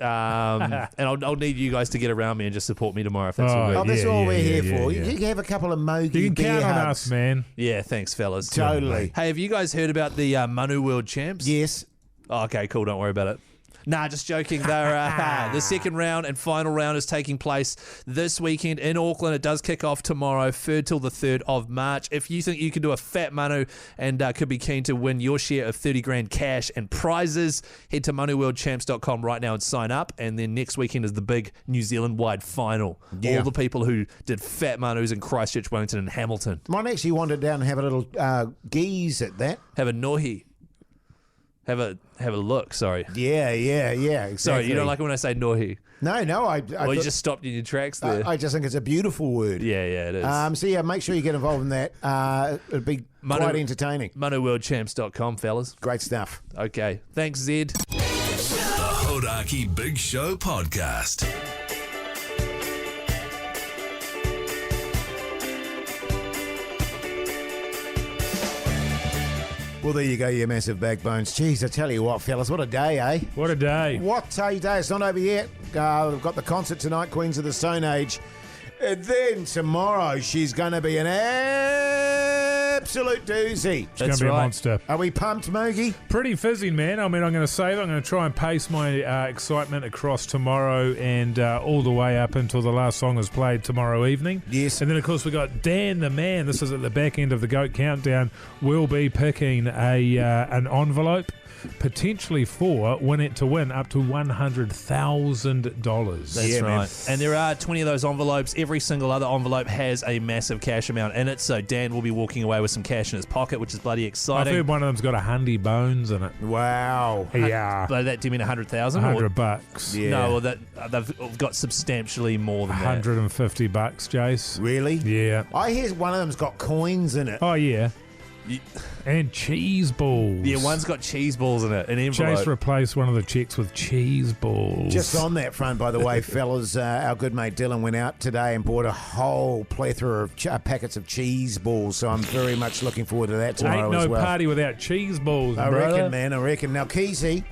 And I'll need you guys to get around me and just support me tomorrow if that's all good. Oh, that's all we're here for. You can have a couple of Mogi You can beer count on hugs. us, man. Yeah, thanks, fellas. Totally. Hey, have you guys heard about the Manu World Champs? Yes. Oh, okay, cool. Don't worry about it. Nah, just joking. They're the second round and final round is taking place this weekend in Auckland. It does kick off tomorrow, 3rd till the 3rd of March. If you think you can do a fat Manu and could be keen to win your share of 30 grand cash and prizes, head to manuworldchamps.com right now and sign up. And then next weekend is the big New Zealand-wide final. Yeah. All the people who did fat Manus in Christchurch, Wellington and Hamilton. Might actually wander down and have a little geese at that. Have a nohi. Have a look, sorry. Yeah, exactly. Sorry, you don't like it when I say nohi? No, Or you just stopped in your tracks there? I just think it's a beautiful word. Yeah, it is. So yeah, make sure you get involved in that. It'd be quite entertaining. ManuWorldChamps.com, fellas. Great stuff. Okay. Thanks, Zed. The Hodaki Big Show Podcast. Well, there you go, you massive backbones. Jeez, I tell you what, fellas, what a day, eh? What a day. What a day. It's not over yet. We've got the concert tonight, Queens of the Stone Age. And then tomorrow, she's going to be an absolute doozy. She's going to be a monster. Are we pumped, Mogi? Pretty fizzing, man. I mean, I'm going to save it. I'm going to try and pace my excitement across tomorrow and all the way up until the last song is played tomorrow evening. Yes. And then, of course, we got Dan the Man. This is at the back end of the GOAT Countdown. We'll be picking an envelope, potentially for Win It to win up to $100,000. That's right. Man. And there are 20 of those envelopes. Every single other envelope has a massive cash amount in it. So Dan will be walking away with some cash in his pocket, which is bloody exciting. I've heard one of them's got 100 bones in it. Wow. Yeah. By that, do you mean 100,000? $100. Yeah. No, well, they've got substantially more than that. $150, Jase. Really? Yeah. I hear one of them's got coins in it. Oh, yeah. And cheese balls. Yeah, one's got cheese balls in it. An envelope. Chase replaced one of the checks with cheese balls. Just on that front, by the way, fellas, our good mate Dylan went out today and bought a whole plethora of packets of cheese balls. So I'm very much looking forward to that tomorrow as well. Ain't no party without cheese balls, I brother. reckon, man. I reckon. Now, Keyzie.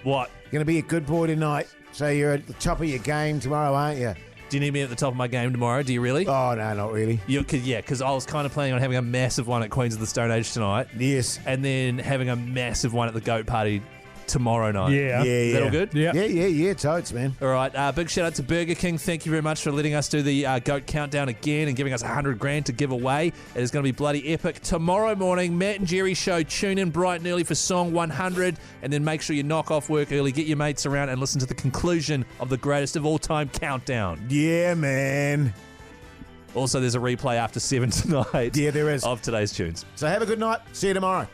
What? Going to be a good boy tonight. So you're at the top of your game tomorrow, aren't you? Do you need me at the top of my game tomorrow? Do you really? Oh, no, not really. Because I was kind of planning on having a massive one at Queens of the Stone Age tonight. Yes. And then having a massive one at the Goat Party tomorrow night. Yeah. Is that all good? Yeah, totes, man. All right. Big shout out to Burger King. Thank you very much for letting us do the GOAT Countdown again and giving us $100,000 to give away. It is going to be bloody epic. Tomorrow morning, Matt and Jerry show. Tune in bright and early for song 100 and then make sure you knock off work early, get your mates around and listen to the conclusion of the greatest of all time countdown. Yeah, man. Also, there's a replay after 7 tonight. Yeah, there is. Of today's tunes. So have a good night. See you tomorrow.